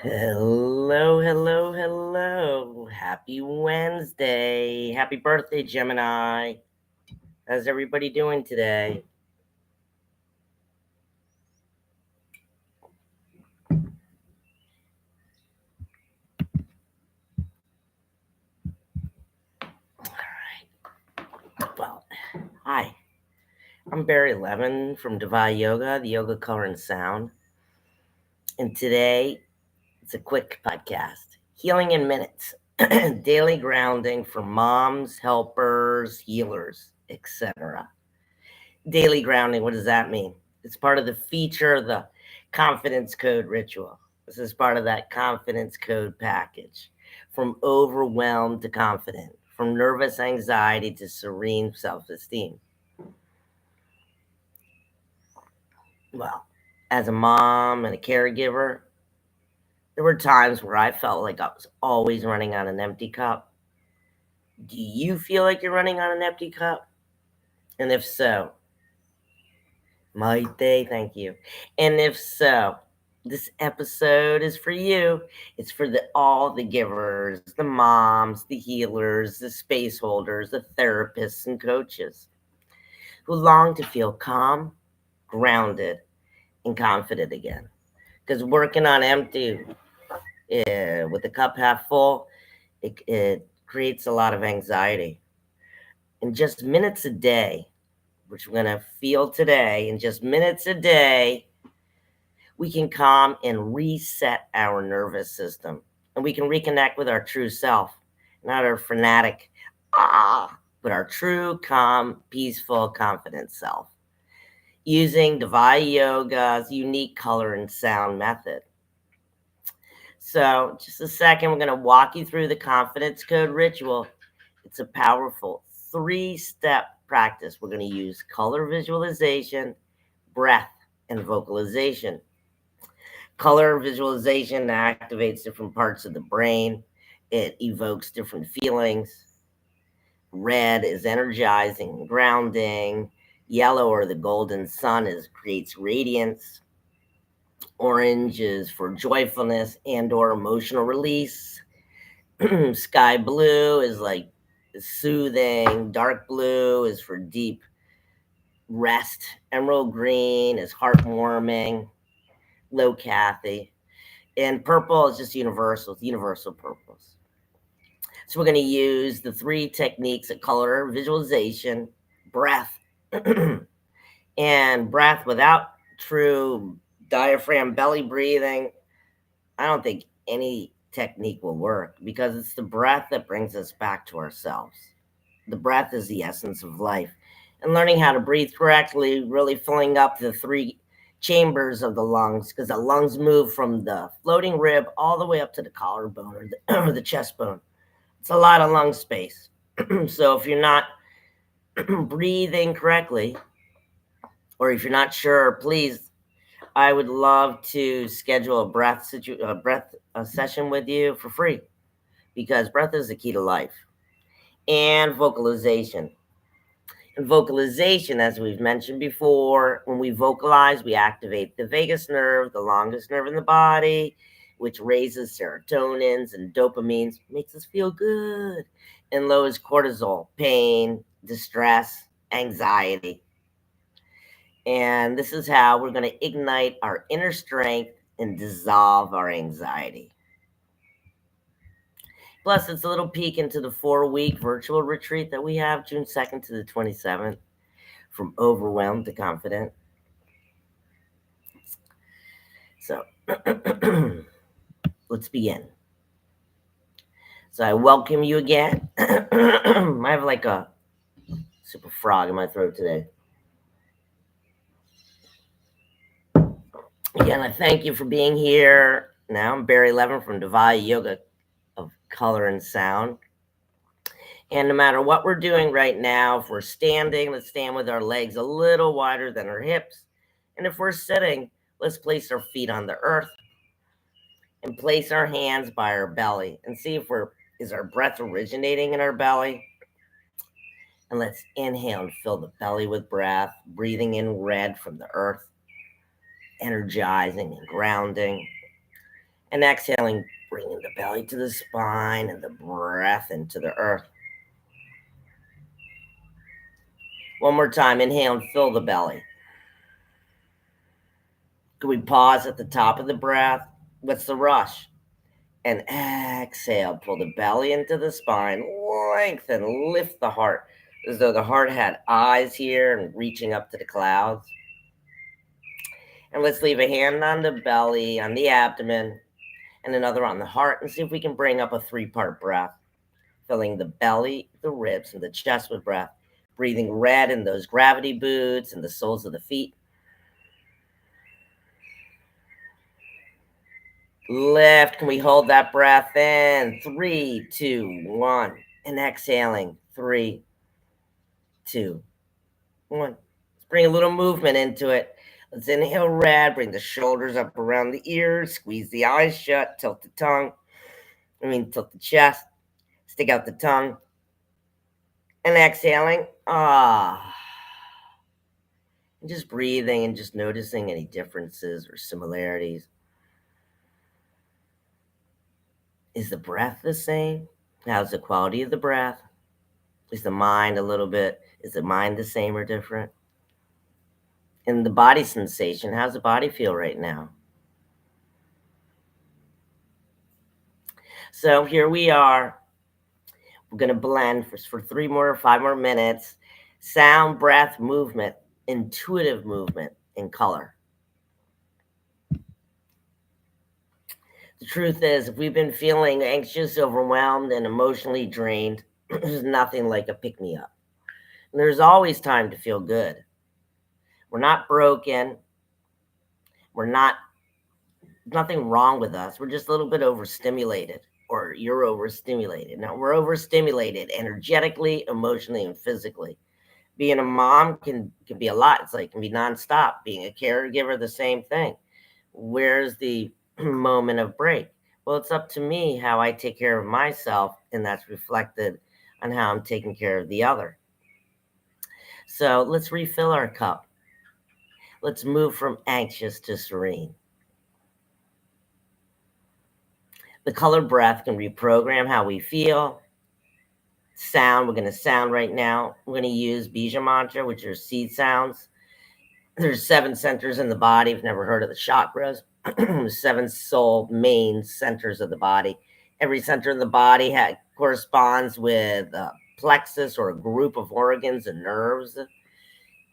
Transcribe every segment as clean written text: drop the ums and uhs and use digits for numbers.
Hello, hello, hello. Happy Wednesday. Happy birthday, Gemini. How's everybody doing today? All right. Well, hi. I'm Bari Levin from Devaya Yoga, the yoga color and sound. And today, it's a quick podcast. Healing in minutes. Daily grounding for moms, helpers, healers, etc. Daily grounding, what does that mean? It's part of the feature of the confidence code ritual. This is part of that confidence code package. From overwhelmed to confident, from nervous anxiety to serene self esteem. Well, as a mom and a caregiver, there were times where I felt like I was always running on an empty cup. Do you feel like you're running on an empty cup? And if so, might they? Thank you. And if so, this episode is for you. It's for all the givers, the moms, the healers, the space holders, the therapists and coaches who long to feel calm, grounded, and confident again. Because working on empty with the cup half full, it creates a lot of anxiety. In just minutes a day, which we're going to feel today, in just minutes a day, we can calm and reset our nervous system. And we can reconnect with our true self, not our frenetic, but our true, calm, peaceful, confident self, using Devaya Yoga's unique color and sound method. So, just a second, we're going to walk you through the confidence code ritual. It's a powerful 3-step practice. We're going to use color visualization, breath, and vocalization. Color visualization activates different parts of the brain. It evokes different feelings. Red is energizing, grounding. Yellow, or the golden sun, creates radiance. Orange is for joyfulness and or emotional release. Sky blue is like soothing. Dark blue is for deep rest. Emerald green is heartwarming. Low Kathy. And purple is just universal. It's universal purples. So we're going to use the 3 techniques of color visualization, breath, and breath without true diaphragm belly breathing. I don't think any technique will work because it's the breath that brings us back to ourselves. The breath is the essence of life. And learning how to breathe correctly, really filling up the 3 chambers of the lungs, because the lungs move from the floating rib all the way up to the collarbone or the chest bone. It's a lot of lung space. So if you're not breathing correctly, or if you're not sure, please, I would love to schedule a breath session with you for free, because breath is the key to life. And vocalization. And vocalization, as we've mentioned before, when we vocalize, we activate the vagus nerve, the longest nerve in the body, which raises serotonins and dopamines, makes us feel good, and lowers cortisol, pain, distress, anxiety. And this is how we're going to ignite our inner strength and dissolve our anxiety. Plus, it's a little peek into the 4-week virtual retreat that we have June 2nd to the 27th, from overwhelmed to confident. So let's begin. So I welcome you again. I have like a super frog in my throat today. Again, I thank you for being here. Now I'm Bari Levin from Devaya Yoga of Color and Sound. And no matter what we're doing right now, if we're standing, let's stand with our legs a little wider than our hips. And if we're sitting, let's place our feet on the earth and place our hands by our belly and see if is our breath originating in our belly. And let's inhale and fill the belly with breath, breathing in red from the earth, energizing and grounding. And exhaling, bringing the belly to the spine and the breath into the earth. One more time, inhale and fill the belly. Can we pause at the top of the breath? What's the rush? And exhale, pull the belly into the spine, lengthen, lift the heart as though the heart had eyes here and reaching up to the clouds. And let's leave a hand on the belly, on the abdomen, and another on the heart, and see if we can bring up a 3-part breath, filling the belly, the ribs, and the chest with breath, breathing red in those gravity boots and the soles of the feet. Lift. Can we hold that breath in? 3, 2, 1. And exhaling. 3, 2, 1. Let's bring a little movement into it. Let's inhale red. Bring the shoulders up around the ears. Squeeze the eyes shut. Tilt the tongue. Tilt the chest. Stick out the tongue. And exhaling. And just breathing and just noticing any differences or similarities. Is the breath the same? How's the quality of the breath? Is the mind is the mind the same or different? And the body sensation, how's the body feel right now? So here we are. We're going to blend for 5 more minutes. Sound, breath, movement, intuitive movement, and color. The truth is, if we've been feeling anxious, overwhelmed, and emotionally drained, there's nothing like a pick-me-up. And there's always time to feel good. We're not broken. Nothing wrong with us. We're just a little bit overstimulated, or you're overstimulated. Now, we're overstimulated energetically, emotionally, and physically. Being a mom can be a lot. It can be nonstop. Being a caregiver, the same thing. Where's the moment of break? Well, it's up to me how I take care of myself, and that's reflected on how I'm taking care of the other. So let's refill our cup. Let's move from anxious to serene. The color breath can reprogram how we feel. Sound, we're going to sound right now. We're going to use Bija mantra, which are seed sounds. There's 7 centers in the body. If you've never heard of the chakras, 7 soul main centers of the body. Every center of the body corresponds with a plexus or a group of organs and nerves.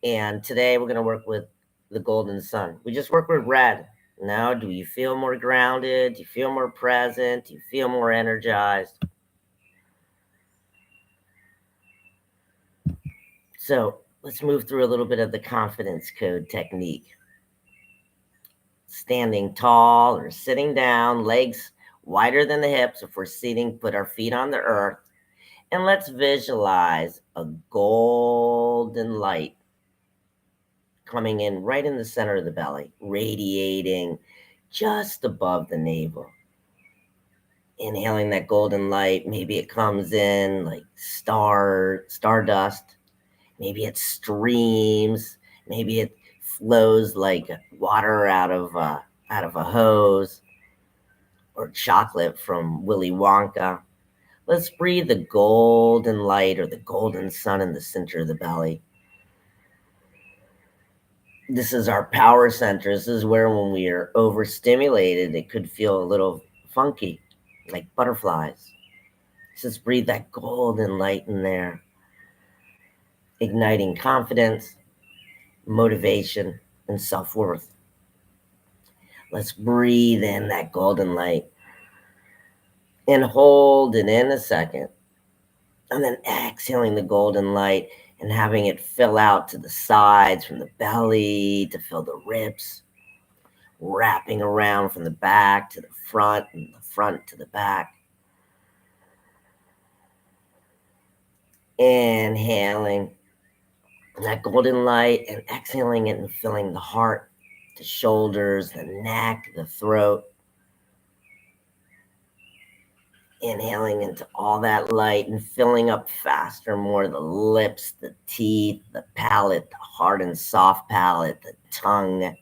And today we're going to work with the golden sun. We just work with red. Now, do you feel more grounded? Do you feel more present? Do you feel more energized? So let's move through a little bit of the confidence code technique. Standing tall or sitting down, legs wider than the hips. If we're sitting, put our feet on the earth. And let's visualize a golden light coming in right in the center of the belly, radiating just above the navel. Inhaling that golden light, maybe it comes in like stardust, maybe it streams, maybe it flows like water out of a hose, or chocolate from Willy Wonka. Let's breathe the golden light or the golden sun in the center of the belly. This is our power center. This is where, when we are overstimulated, it could feel a little funky, like butterflies. Just breathe that golden light in there, igniting confidence, motivation, and self-worth. Let's breathe in that golden light and hold it in a second. And then exhaling the golden light and having it fill out to the sides, from the belly to fill the ribs, wrapping around from the back to the front and the front to the back. Inhaling that golden light and exhaling it and filling the heart, the shoulders, the neck, the throat. Inhaling into all that light and filling up faster, more the lips, the teeth, the palate, the hard and soft palate, the tongue,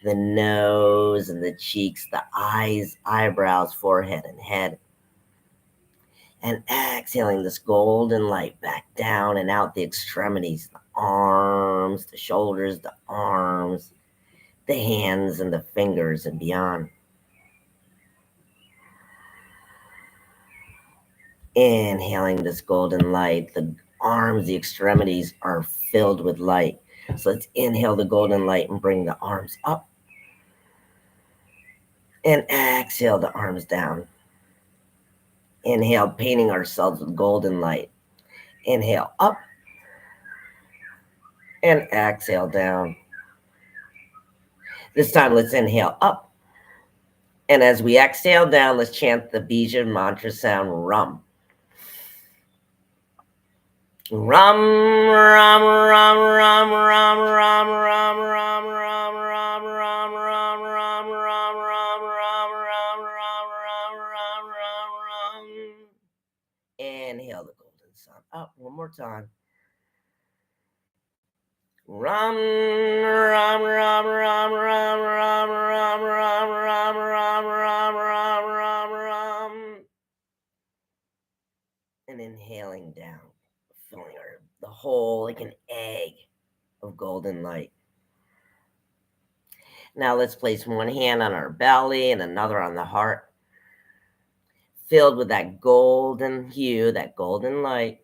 the nose and the cheeks, the eyes, eyebrows, forehead, and head. And exhaling this golden light back down and out the extremities, the arms, the shoulders, the arms, the hands, and the fingers, and beyond. Inhaling this golden light, the arms, the extremities are filled with light. So let's inhale the golden light and bring the arms up. And exhale the arms down. Inhale, painting ourselves with golden light. Inhale up. And exhale down. This time, let's inhale up. And as we exhale down, let's chant the Bija mantra sound Rum. Rum, rum, rum, rum, rum, rum, rum, rum, rum, rum, rum, rum, rum, rum, rum, rum, rum. Inhale the golden sun up one more time. Rum, rum, rum, rum, rum, rum, rum, rum, rum, rum, rum, rum, rum. And inhaling down, filling the whole like an egg of golden light. Now let's place one hand on our belly and another on the heart, filled with that golden hue, that golden light,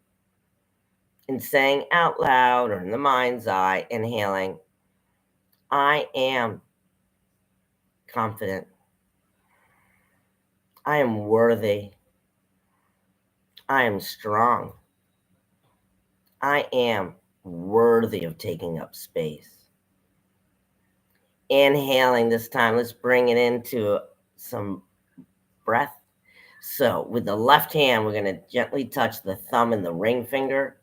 and saying out loud or in the mind's eye, inhaling, I am confident. I am worthy. I am strong. I am worthy of taking up space. Inhaling this time, let's bring it into some breath. So with the left hand, we're going to gently touch the thumb and the ring finger.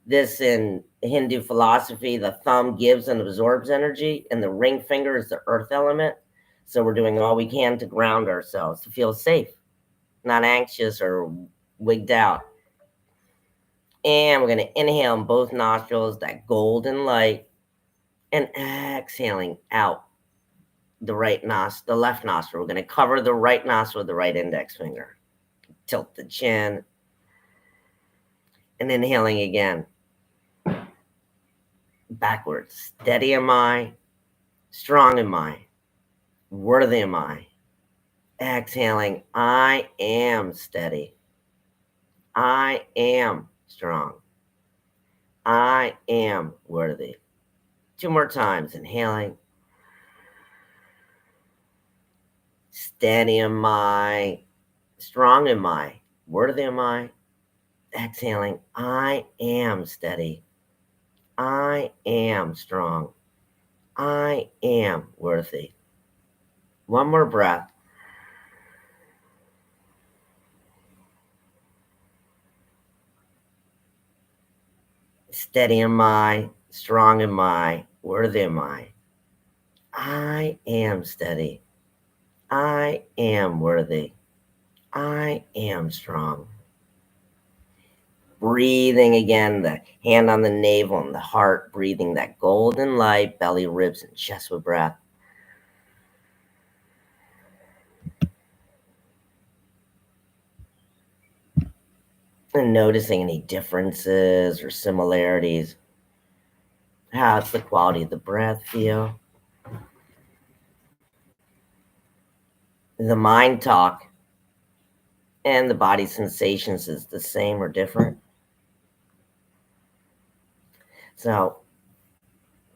This in Hindu philosophy, the thumb gives and absorbs energy, and the ring finger is the earth element. So we're doing all we can to ground ourselves, to feel safe, not anxious or wigged out. And we're going to inhale in both nostrils, that golden light, and exhaling out the left nostril. We're going to cover the right nostril with the right index finger. Tilt the chin. And inhaling again. Backwards. Steady am I. Strong am I. Worthy am I. Exhaling. I am steady. I am strong. I am worthy. 2 more times. Inhaling. Steady am I. Strong am I. Worthy am I. Exhaling. I am steady. I am strong. I am worthy. One more breath. Steady am I. Strong am I. Worthy am I. I am steady. I am worthy. I am strong. Breathing again, the hand on the navel and the heart, breathing that golden light, belly, ribs, and chest with breath. And noticing any differences or similarities. How's the quality of the breath feel? The mind talk and the body sensations is the same or different. So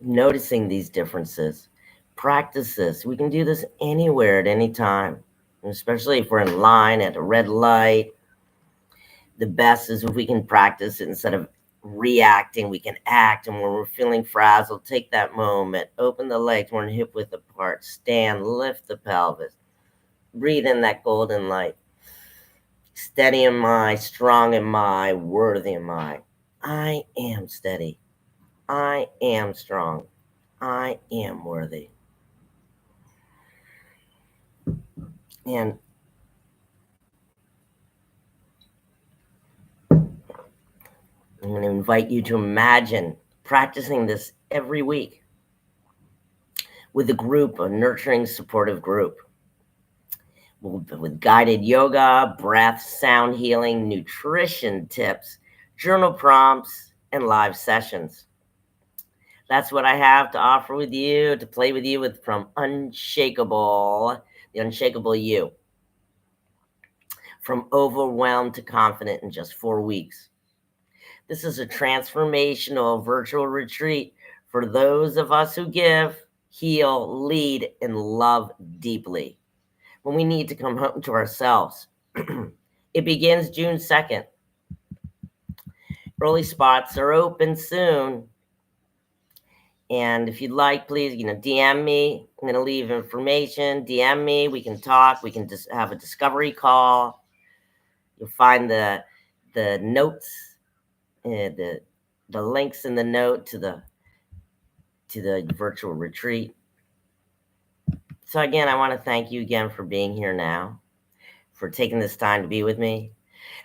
noticing these differences, practice this. We can do this anywhere at any time, especially if we're in line at a red light. The best is if we can practice it instead of reacting, we can act. And when we're feeling frazzled, take that moment, open the legs, one hip width apart, stand, lift the pelvis, breathe in that golden light. Steady am I, strong am I, worthy am I. I am steady. I am strong. I am worthy. And I'm going to invite you to imagine practicing this every week. with a group, a nurturing, supportive group, with guided yoga, breath, sound healing, nutrition tips, journal prompts, and live sessions. That's what I have to offer with you, to play with you with from Unshakable, the Unshakable You. From overwhelmed to confident in just 4 weeks. This is a transformational virtual retreat for those of us who give, heal, lead, and love deeply when we need to come home to ourselves. It begins June 2nd. Early spots are open soon. And if you'd like, please, DM me. I'm going to leave information. DM me. We can talk. We can just have a discovery call. You'll find the notes, the links in the note to the virtual retreat. So again, I want to thank you again for being here now, for taking this time to be with me.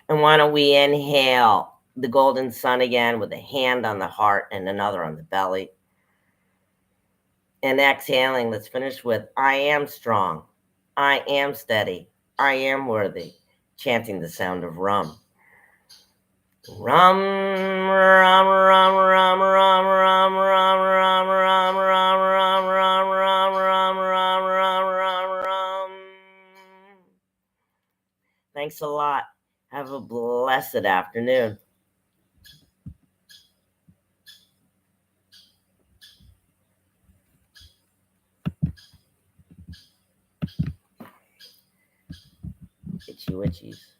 And why don't we inhale the golden sun again with a hand on the heart and another on the belly. And exhaling, let's finish with I am strong, I am steady, I am worthy, chanting the sound of rum. Rum, rum, rum, rum, rum, rum, rum, rum, rum, rum, rum, rum, rum, rum, rum, rum, rum. Thanks a lot. Have a blessed afternoon. Itchy witchies.